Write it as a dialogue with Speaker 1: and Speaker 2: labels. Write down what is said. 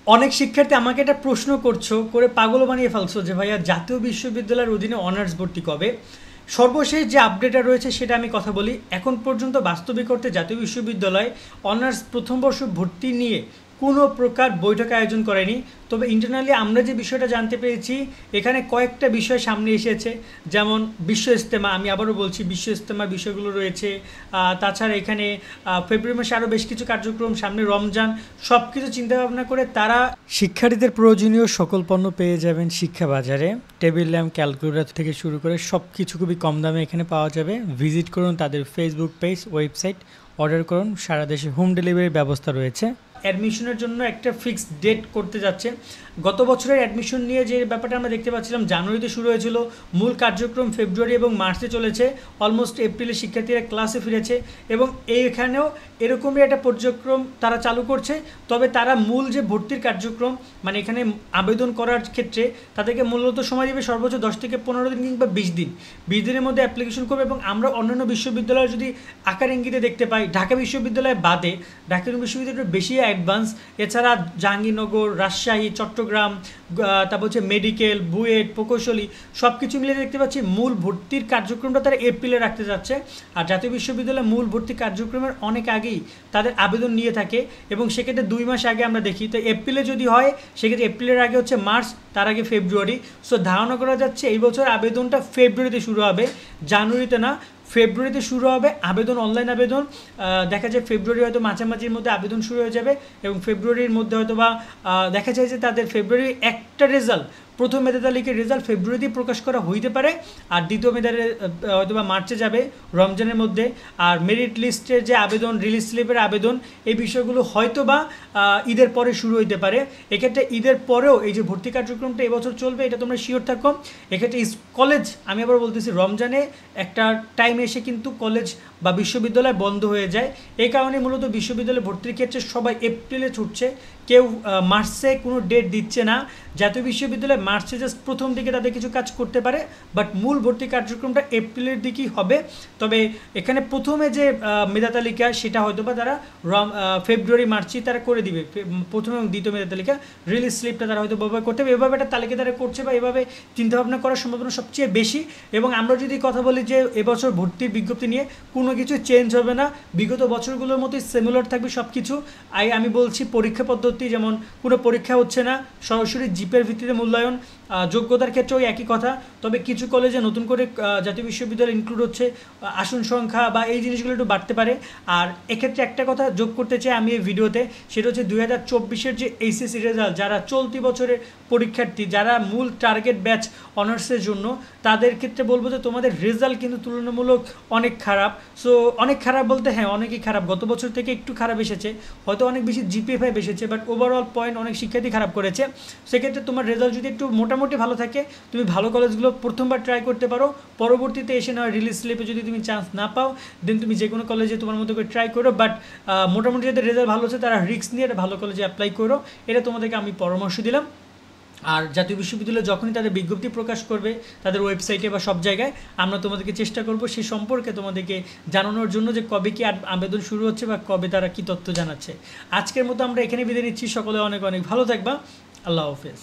Speaker 1: অনেক শিক্ষার্থী আমাকে একটা প্রশ্ন করছো করে পাগল বানিয়ে ফেলছো যে ভাইয়া জাতীয় বিশ্ববিদ্যালয়ের অধীনে অনার্স ভর্তি কবে। সর্বশেষ যে আপডেটটা রয়েছে সেটা আমি কথা বলি। এখন পর্যন্ত বাস্তবিক অর্থে জাতীয় বিশ্ববিদ্যালয় অনার্স প্রথম বর্ষ ভর্তি নিয়ে কোনো প্রকার বৈঠক আয়োজন করেনি। তবে ইন্টারনালি আমরা যে বিষয়টা জানতে পেরেছি, এখানে কয়েকটা বিষয় সামনে এসেছে, যেমন বিশ্ব ইজতেমা। আমি আবারও বলছি, বিশ্ব ইজতেমার বিষয়গুলো রয়েছে। তাছাড়া এখানে ফেব্রুয়ারি মাসে আরও বেশ কিছু কার্যক্রম, সামনে রমজান, সব কিছু চিন্তাভাবনা করে তারা শিক্ষার্থীদের প্রয়োজনীয় সকল পণ্য পেয়ে যাবেন শিক্ষা বাজারে। টেবিল ল্যাম্প, ক্যালকুলেটর থেকে শুরু করে সব কিছু খুবই কম দামে এখানে পাওয়া যাবে। ভিজিট করুন তাদের ফেসবুক পেজ, ওয়েবসাইট, অর্ডার করুন। সারা দেশে হোম ডেলিভারির ব্যবস্থা রয়েছে। অ্যাডমিশনের জন্য একটা ফিক্সড ডেট করতে যাচ্ছে। গত বছরের অ্যাডমিশন নিয়ে যে ব্যাপারটা আমরা দেখতে পাচ্ছিলাম, জানুয়ারিতে শুরু হয়েছিল, মূল কার্যক্রম ফেব্রুয়ারি এবং মার্চে চলেছে। অলমোস্ট এপ্রিলে শিক্ষার্থীরা ক্লাসে ফিরেছে এবং এইখানেও এরকমই একটা পর্যক্রম তারা চালু করছে। তবে তারা মূল যে ভর্তির কার্যক্রম, মানে এখানে আবেদন করার ক্ষেত্রে তাদেরকে মূলত সময় দেবে সর্বোচ্চ 10 থেকে 15 দিন কিংবা 20 দিন। 20 দিনের মধ্যে অ্যাপ্লিকেশন করবে। এবং আমরা অন্যান্য বিশ্ববিদ্যালয় যদি আকার ইঙ্গিতে দেখতে পাই, ঢাকা বিশ্ববিদ্যালয় বাদে ঢাকা বিশ্ববিদ্যালয় বেশি অ্যাডভান্স। এছাড়া জাহাঙ্গীরনগর, রাজশাহী, চট্টগ্রাম, তারপর হচ্ছে মেডিকেল, বুয়েট, প্রকৌশলী, সব কিছু মিলে দেখতে পাচ্ছি মূল ভর্তির কার্যক্রমটা তারা এপ্রিলে রাখতে যাচ্ছে। আর জাতীয় বিশ্ববিদ্যালয় মূল ভর্তি কার্যক্রমের অনেক আগেই তাদের আবেদন নিয়ে থাকে এবং সেক্ষেত্রে 2 মাস আগে আমরা দেখি। তো এপ্রিলে যদি হয়, সেক্ষেত্রে এপ্রিলের আগে হচ্ছে মার্চ, তার আগে ফেব্রুয়ারি। সো ধারণা করা যাচ্ছে এই বছর আবেদনটা ফেব্রুয়ারিতে শুরু হবে, জানুয়ারিতে না, ফেব্রুয়ারিতে শুরু হবে আবেদন, অনলাইন আবেদন। দেখা যায় ফেব্রুয়ারি হয়তো মাঝামাঝির মধ্যে আবেদন শুরু হয়ে যাবে এবং ফেব্রুয়ারির মধ্যে হয়তো বা দেখা যায় যে তাদের ফেব্রুয়ারির একটা রেজাল্ট, প্রথম মেধা তালিকার রেজাল্ট ফেব্রুয়ারিতেই প্রকাশ করা হইতে পারে। আর দ্বিতীয় মেধার হয়তো বা মার্চে যাবে, রমজানের মধ্যে। আর মেরিট লিস্টের যে আবেদন, রিলিজ স্লিপের আবেদন, এই বিষয়গুলো হয়তো বা ঈদের পরে শুরু হইতে পারে। এক্ষেত্রে ঈদের পরেও এই যে ভর্তি কার্যক্রমটা এবছর চলবে, এটা তোমরা শিওর থাকো। এক্ষেত্রে কলেজ, আমি আবার বলতেছি, রমজানে একটা টাইম এসে কিন্তু কলেজ বা বিশ্ববিদ্যালয় বন্ধ হয়ে যায়। এই কারণে মূলত বিশ্ববিদ্যালয় ভর্তির ক্ষেত্রে সবাই এপ্রিলে ছুটছে, কেউ মার্চে কোনো ডেট দিচ্ছে না। জাতীয় বিশ্ববিদ্যালয় মার্চে জাস্ট প্রথম দিকে তাদের কিছু কাজ করতে পারে, বাট মূল ভর্তি কার্যক্রমটা এপ্রিলের দিকেই হবে। তবে এখানে প্রথমে যে মেধা তালিকা, সেটা হয়তো বা তারা ফেব্রুয়ারি মার্চেই তারা করে দিবে। প্রথম এবং দ্বিতীয় মেধা তালিকা, রিলিজ স্লিপটা তারা হয়তো ব্যবহার করতে হবে। এভাবে একটা তালিকা তারা করছে বা এভাবে চিন্তাভাবনা করার সম্ভাবনা সবচেয়ে বেশি। এবং আমরা যদি কথা বলি যে এবছর ভর্তির বিজ্ঞপ্তি নিয়ে কোনো কিছু চেঞ্জ হবে না, বিগত বছরগুলোর মতোই সিমিলার থাকবে সব কিছু। আমি বলছি পরীক্ষা পদ্ধতি, যেমন কোনো পরীক্ষা হচ্ছে না, সরাসরি জিপের ভিত্তিতে মূল্যায়ন। যোগ্যতার ক্ষেত্রেও একই কথা। তবে কিছু কলেজে নতুন করে জাতীয় বিশ্ববিদ্যালয় ইনক্লুড হচ্ছে, আসন সংখ্যা বা এই জিনিসগুলো একটু বাড়তে পারে। আর এক্ষেত্রে একটা কথা যোগ করতে চাই আমি এই ভিডিওতে, সেটা হচ্ছে 2024-এর যে এইচএসসি রেজাল্ট, যারা চলতি বছরের পরীক্ষার্থী, যারা মূল টার্গেট ব্যাচ অনার্সের জন্য, তাদের ক্ষেত্রে বলবো যে তোমাদের রেজাল্ট কিন্তু তুলনামূলক অনেক খারাপ। সো অনেক খারাপ বলতে হ্যাঁ, অনেকই খারাপ, গত বছর থেকে একটু খারাপ এসেছে, হয়তো অনেক বেশি জিপিএফআই এসেছে, বাট ওভারঅল পয়েন্ট অনেক শিক্ষার্থী খারাপ করেছে। সেক্ষেত্রে তোমার রেজাল্ট যদি একটু মোটামুটি ভালো থাকে, তুমি ভালো কলেজগুলো প্রথমবার ট্রাই করতে পারো। পরবর্তীতে এসে না রিলিজ স্লিপে যদি তুমি চান্স না পাও, দেন তুমি যে কোনো কলেজে তোমার মতো করে ট্রাই করো। বাট মোটামুটি যাদের রেজাল্ট ভালো হচ্ছে তারা রিস্ক নিয়ে একটা ভালো কলেজে অ্যাপ্লাই করো, এটা তোমাদেরকে আমি পরামর্শ দিলাম। আর জাতীয় বিশ্ববিদ্যালয় যখনই তাদের বিজ্ঞপ্তি প্রকাশ করবে তাদের ওয়েবসাইটে বা সব জায়গায়, আমরা তোমাদেরকে চেষ্টা করব সেই সম্পর্কে তোমাদেরকে জানানোর জন্য যে কবে কি আবেদন শুরু হচ্ছে বা কবে তারা কি তথ্য জানাচ্ছে। আজকের মতো আমরা এখানে বিদায় নিচ্ছি। সকলে অনেক অনেক ভালো থাকবা। আল্লাহ হাফেজ।